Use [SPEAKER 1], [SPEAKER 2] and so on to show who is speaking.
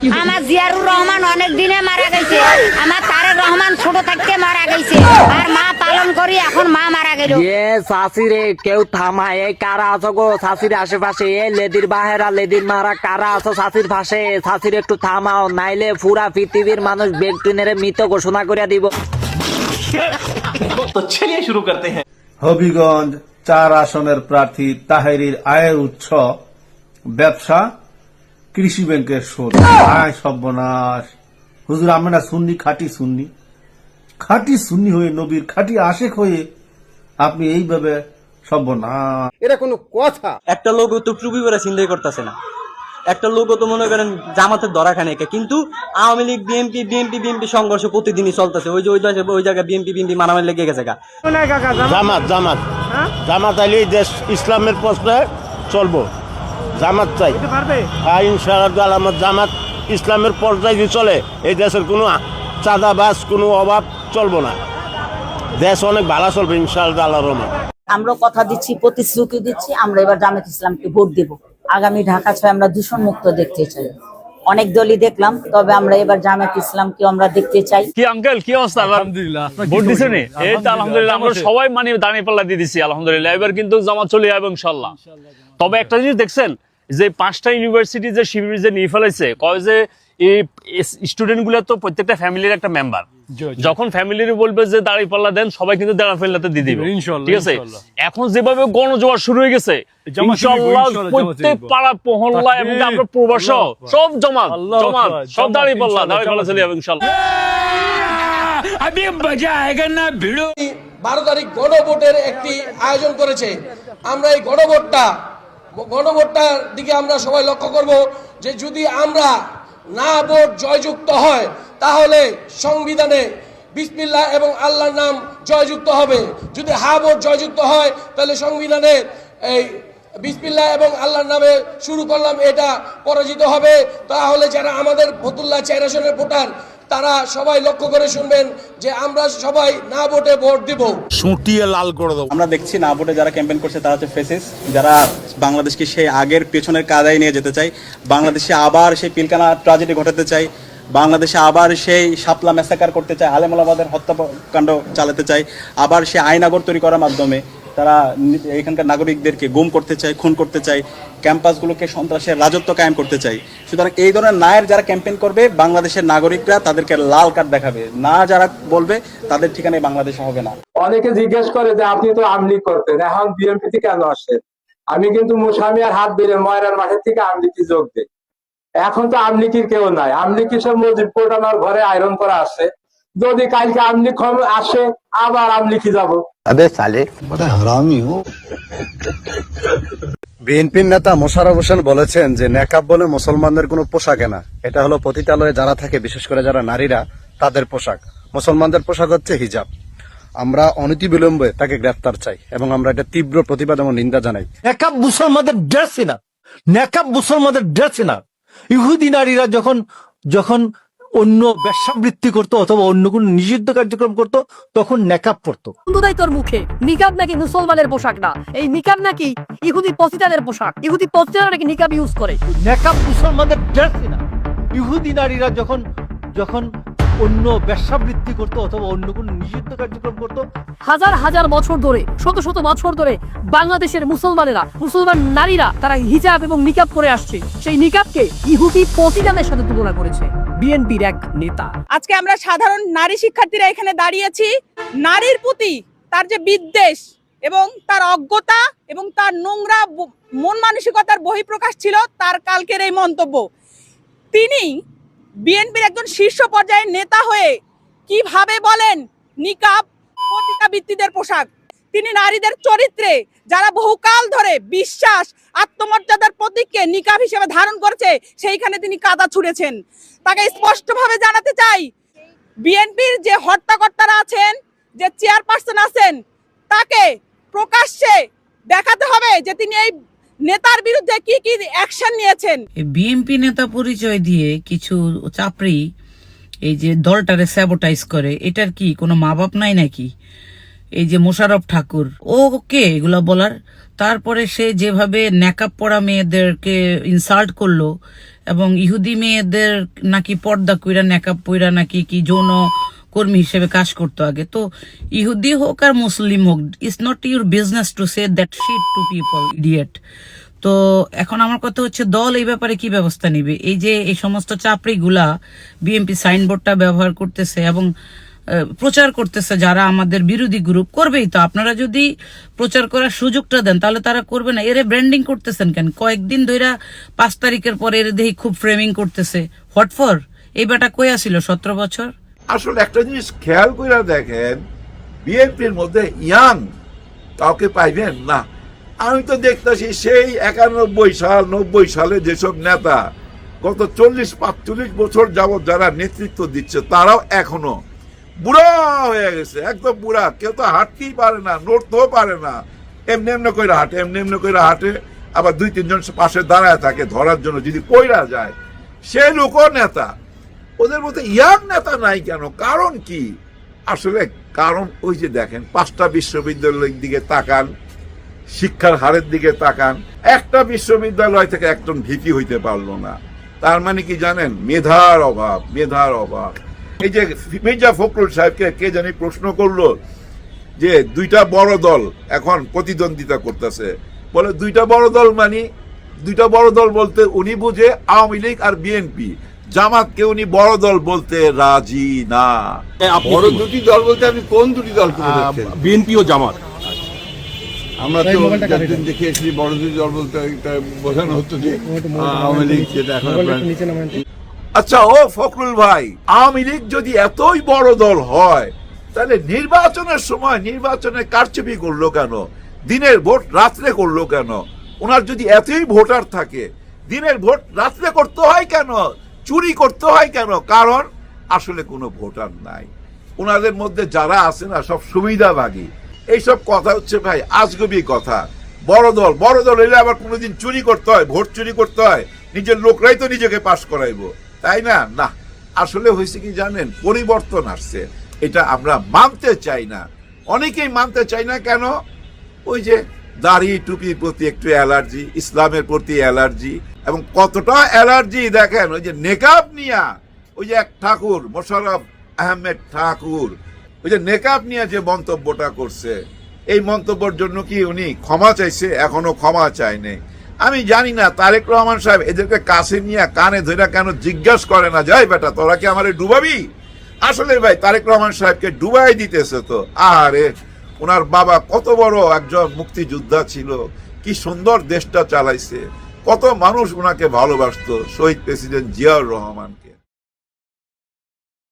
[SPEAKER 1] আমার জিয়ারুর রহমান অনেক দিনে মারা গেছে, আমার তারেক রহমান ছোট থাকতে মারা গেছে, আর মা পালন করি এখন মা মারা গেল।
[SPEAKER 2] সাসিরে কেউ থামায়, এই কারা আছো গো সাসির আশেপাশে? এ লেদির বাহেরা লেদির মারা কারা আছো সাসির পাশে? সাসির একটু থামাও, নাইলে পুরা পৃথিবীর মানুষ বেগটিনেরে মৃত ঘোষণা করে দিব।
[SPEAKER 3] তো চলিয়ে শুরু করতে হ্যাঁ।
[SPEAKER 4] হবিগঞ্জ 4 আসনের প্রার্থী তাহেরির আয়ের উৎস ব্যবসা, কৃষি ব্যাংকের সুদ। আয় সর্বনাশ! হুজুর আমরা সুন্নি, খাঁটি সুন্নি হয়ে, নবীর খাঁটি আশেক হয়ে আপনি এইভাবে সর্বনাশ!
[SPEAKER 5] এটা কোনো কথা?
[SPEAKER 6] একটা লোক তো টুপি পরে চিন্তাই করতেছে না, একটা লোক তো মনে করেন জামাতের ধরা খানে, কিন্তু আওয়ামী লীগ বিএনপি সংঘর্ষ প্রতিদিনই চলতেছে। ওই জায়গায় বিএনপি মারামারি লেগে গেছে গা।
[SPEAKER 7] জামাত আলী দেশ ইসলামের প্রশ্নে চলবো, জামাত চাই। হ্যাঁ ইনশাআল্লাহ আলামত জামাত ইসলামের পর্যায়ে যদি চলে এই দেশের কোনো চাঁদাবাজ কোনো অভাব চলবো না, দেশ অনেক ভালো চলবে ইনশাআল্লাহ আল্লাহর রহমতে।
[SPEAKER 8] আমরা কথা দিচ্ছি, প্রতিশ্রুতি দিচ্ছি, আমরা এবার জামায়াত ইসলামকে ভোট দেব। আগামী ঢাকা 6 আমরা দূষণ মুক্ত দেখতে চাই। অনেক দলই দেখলাম, তবে আমরা এবার জামায়াত ইসলামকে আমরা দেখতে চাই।
[SPEAKER 9] কি আঙ্কেল, কি অবস্থা? আলহামদুলিল্লাহ, ভোট দিছেন? এই তো আলহামদুলিল্লাহ, আমরা সবাই মানে দাঁড়িয়ে পাল্লা দিয়ে দিছি আলহামদুলিল্লাহ। এবার কিন্তু জামাত চলে যাবে ইনশাআল্লাহ। তবে একটা জিনিস দেখছেন যে 5টা ইউনিভার্সিটি যে শিবির যে নিয়ে ফেলাইছে, কয় যে এই স্টুডেন্ট গুলা তো প্রত্যেকটা ফ্যামিলির একটা মেম্বার, যখন ফ্যামিলির বলবে যে দাঁড়িয়ে পাল্লা দেন, সবাই কিন্তু দাঁড়া ফেললাতে দিয়ে দিবে, ঠিক আছে? এখন যেভাবে গণজোয়ার শুরু হয়ে গেছে ইনশাআল্লাহ প্রত্যেক পাড়া মহল্লা এবং আমরা প্রবাস সব জামাত সব দাঁড়িয়ে পাল্লা চলে যাবে ইনশাআল্লাহ।
[SPEAKER 5] 12 তারিখ গণভোটের একটি আয়োজন করেছে। আমরা এই গণভোটটার দিকে আমরা সবাই লক্ষ্য করব যে যদি আমরা না ভোট জয়যুক্ত হয় তাহলে সংবিধানে বিসমিল্লাহ এবং আল্লাহর নাম জয়যুক্ত হবে। যদি হা ভোট জয়যুক্ত হয় তাহলে সংবিধানে এই বিসমিল্লাহ এবং আল্লাহর নামে শুরু করলাম এটা পরাজিত হবে। তাহলে যারা আমাদের ফতুল্লাহ 4 আসনের ভোটার তারা সবাই লক্ষ্য করে শুনবেন যে আমরা সবাই না ভোটে ভোট দিব,
[SPEAKER 7] সুটিয়ে লাল করে দেবো।
[SPEAKER 6] আমরা দেখছি না ভোটে যারা ক্যাম্পেইন করছে তারা হচ্ছে ফেসিস, যারা বাংলাদেশকে সেই আগের পেছনের কাদায় নিয়ে যেতে চাই, বাংলাদেশে আবার সেই পিলকানা ট্র্যাজেডি ঘটাতে চাই, বাংলাদেশে আবার সেই শাপলা ম্যাসাকার করতে চায়, আলেমুলামাদের হত্যাকাণ্ড চালাতে চায়, আবার সে আইনাগর তৈরি করার মাধ্যমে তারা এখানকার নাগরিকদেরকে গুম করতে চায়, খুন করতে চায়, ক্যাম্পাসগুলোকে সন্ত্রাসের রাজত্ব কায়েম করতে চায়। সুতরাং এই ধরনের নায়ের যারা ক্যাম্পেইন করবে বাংলাদেশের নাগরিকরা তাদেরকে লাল কার্ড দেখাবে, না যারা বলবে তাদের ঠিকানায় বাংলাদেশে হবে না।
[SPEAKER 10] অনেকে জিজ্ঞেস করে যে আপনি তো আমলি করতেন, এখন বিএনপিতে কেন আসেন? আমি কিন্তু মুসামিয়ার হাত ধরে ময়রার মাঠের থেকে আমলিকি যোগ দিই। এখন তো আমলিকির কেউ নাই, আমলিকি সব মুজিব কোর্ট আমার ঘরে আয়রন করা আছে। যদি কালকে আমলি আসে আবার আমলিকি যাবো।
[SPEAKER 4] বিএনপির নেতা মোশাররফ হোসেন বলেছেন যে নেকাব বলে মুসলমানদের কোনো পোশাকে না, এটা হলো পতিতালয়ে যারা থাকে, বিশেষ করে যারা নারীরা, তাদের পোশাক। মুসলমানদের পোশাক হচ্ছে হিজাব। আমরা অনতিবিলম্বে তাকে গ্রেফতার চাই এবং আমরা এটা তীব্র প্রতিবাদ এবং নিন্দা জানাই।
[SPEAKER 11] নেকাব মুসলমানদের ড্রেসই না, নেকাব মুসলমানদের ড্রেসই না। ইহুদি নারীরা যখন অন্য ব্যবসাবৃত্তি করতো অথবা অন্য কোন নিষিদ্ধ কার্যক্রম করতো তখন নেকাব পড়তো।
[SPEAKER 12] তোর মুখে নিকাব নাকি মুসলমানের পোশাক না, এই নিকাব নাকি ইহুদি পতিতাদের পোশাক। ইহুদি পতিতারা নাকি নিকাব ইউজ করে।
[SPEAKER 11] নেকাব মুসলমানদের ড্রেসই না। ইহুদি নারীরা যখন অন্য ব্যবসাবৃত্তি করতো অথবা অন্য কোন নিষিদ্ধ কার্যক্রম করতো,
[SPEAKER 12] হাজার বছর ধরে, শত বছর ধরে বাংলাদেশের মুসলমান নারীরা তারা হিজাব এবং নিকাব করে আসছে। সেই নিকাবকে ইহুদি পতিতাদের সাথে তুলনা করেছে বিএনপির এক নেতা।
[SPEAKER 13] আজকে আমরা সাধারণ নারী শিক্ষার্থীরা এখানে দাঁড়িয়েছি। নারীর প্রতি তার যে বিদ্বেষ এবং তার অজ্ঞতা এবং তার নোংরা মন মানসিকতার বহিঃপ্রকাশ ছিল তার কালকের এই মন্তব্য। তিনি বিএনপির একজন শীর্ষ পর্যায়ের নেতা হয়ে কিভাবে বলেন নিকাব পতিতাবৃত্তিদের পোশাক? তিনি নারীদের চরিত্রে যারা বহুকাল ধরে বিশ্বাস আত্মমর্যাদার প্রতীককে নিকাব হিসেবে ধারণ করেছে সেইখানে তিনি কাদা ছুঁড়েছেন। তাকে স্পষ্টভাবে জানাতে চাই, বিএনপির যে হর্তাকর্তারা আছেন, যে চেয়ারপারসন আছেন, তাকে প্রকাশ্যে দেখাতে হবে যে তিনি এই নেতার বিরুদ্ধে কি অ্যাকশন নিয়েছেন।
[SPEAKER 8] বিএনপি নেতা পরিচয় দিয়ে কিছু চাপড়ি এই যে দলটারে স্যাবোটাইজ করে, এটার কি কোনো মা বাপ নাই নাকি? এই যে মোশাররফ ঠাকুর, ও কে এগুলা বলার? তারপরে সে যেভাবে নেকাব পরা মেয়েদেরকে ইনসাল্ট করলো, এবং ইহুদি মেয়েদের নাকি পর্দা কইরা নেকাব পইরা নাকি কি যৌন কর্মী হিসেবে কাজ করতো আগে। তো ইহুদি হোক আর মুসলিম হোক, it's not your business to say that shit to people, idiot. তো এখন আমার কথা হচ্ছে দল এই ব্যাপারে কি ব্যবস্থা নিবে? এই যে এই সমস্ত চাপড়িগুলা বিএনপি সাইনবোর্ডটা ব্যবহার করতেছে এবং প্রচার করতেছে, যারা আমাদের বিরোধী গ্রুপ করবেই তো। আপনারা যদি প্রচার করার সুযোগটা দেন তাহলে তারা করবে না। এরে ব্র্যান্ডিং করতেছেন কেন? কয়েকদিন ধরে 5 তারিখের পরে এর দেখি খুব ফ্রেমিং করতেছে। What for? এই বেটা কই আসিল 17 বছর?
[SPEAKER 3] আসলে একটা জিনিস খেয়াল করে দেখেন, বিএনপির মধ্যে ইয়াং কাউকে পাইবেন না। আমি তো দেখতেছি সেই 91 সাল 90 সালে যেসব নেতা গত 40-45 বছর যাবৎ যারা নেতৃত্ব দিচ্ছে তারাও এখনো বুড়া হয়ে গেছে, একদম বুড়া। কেউ তো হাঁটতেই পারে না, নড়তেও পারে না, এমনি এমনি করে হাঁটে, এমনি এমনি করে হাঁটে। আবার 2-3 জন পাশে দাঁড়ায় থাকে ধরার জন্য, যদি পইরা যায়। সে লোকও নেতা। ওদের মধ্যে ইয়াং নেতা নাই কেন? কারণ কি? আসলে কারণ ওই যে দেখেন 5টা বিশ্ববিদ্যালয়ের দিকে তাকান, শিক্ষার হারের দিকে তাকান। একটা বিশ্ববিদ্যালয় থেকে একজন ভিপি হইতে পারলো না। তার মানে কি জানেন? মেধার অভাব, মেধার অভাব। এই যে মির্জা ফখরুল সাহেবকে কে জানি প্রশ্ন করলো যে 2টা বড় দল এখন প্রতিদ্বন্দ্বিতা করতেছে, বলে 2টা বড় দল মানে 2টা বড় দল বলতে উনি বুঝে আওয়ামী লীগ আর বিএনপি। জামাতকে উনি বড় দল বলতে রাজি না।
[SPEAKER 7] বড় দুটি দল বলতে আপনি কোন দুটি দল? বিএনপি ও জামাত। আমরা তো যতদিন দেখে এসেছি বড় দুটি দল বলতে এটা বোঝানো হতো যে আওয়ামী লীগ, যেটা এখন।
[SPEAKER 3] আচ্ছা ও ফখরুল ভাই, আওয়ামী লীগ যদি এতই বড় দল হয় তাহলে নির্বাচনের সময় নির্বাচনে কারচুপি করলো কেন? দিনের ভোট রাত্রে করলো কেন? ওনার যদি এতই ভোটার থাকে দিনের ভোট রাত্রে করতে হয় কেন? চুরি করতে হয় কেন? কারণ আসলে কোনো ভোটার নাই ওনাদের মধ্যে। যারা আছে না সব সুবিধাভাগী। এইসব কথা হচ্ছে ভাই আজগবি কথা। বড় দল এলে আবার কোনোদিন চুরি করতে হয়, ভোট চুরি করতে হয়? নিজের লোকরাই তো নিজেকে পাশ করাইবো, তাই না? না, আসলে হয়েছে কি জানেন? পরিবর্তন আসছে, এটা আমরা মানতে চাই না। অনেকেই মানতে চাই না কেন? ওই যে দাড়ি টুপির প্রতি একটু অ্যালার্জি, ইসলামের প্রতি অ্যালার্জি। এবং কতটা অ্যালার্জি দেখেন ওই যে নেকাব নিয়া, ওই যে এক ঠাকুর মোশাররফ আহমেদ ঠাকুর, ওই যে নেকাব নিয়ে যে মন্তব্যটা করছে, এই মন্তব্যের জন্য কি উনি ক্ষমা চাইছে? এখনো ক্ষমা চায়নি। আমি জানি না তারেক রহমান সাহেব এদেরকে কাছে নিয়ে কানে ধরে কেন জিজ্ঞাসা করে না, যাই বেটা তোরা কি আমারে ডুবাবি? আসলে ভাই তারেক রহমান সাহেবকে ডুবাই দিতেছে তো। আরে ওনার বাবা কত বড় একজন মুক্তিযোদ্ধা ছিল, কি সুন্দর দেশটা চালাইছে, কত মানুষ ওনাকে ভালোবাসতো, শহীদ প্রেসিডেন্ট জিয়াউর রহমান।